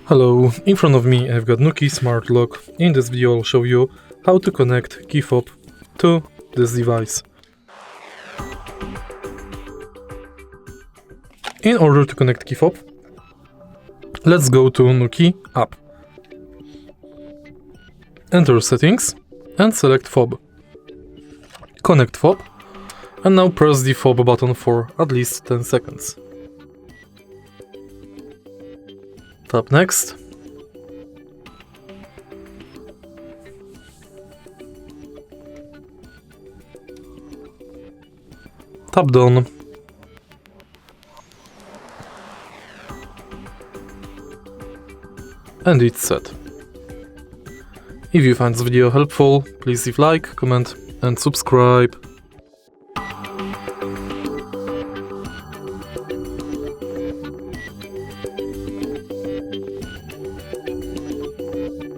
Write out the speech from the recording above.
Hello, in front of me I've got NUKI Smart Lock. In this video I'll show you how to connect NUKI Fob to this device. In order to connect NUKI Fob, let's go to NUKI app. Enter settings and select Fob. Connect Fob and now press the Fob button for at least 10 seconds. Tap next. Tap done. And it's set. If you find this video helpful, please leave like, comment and subscribe.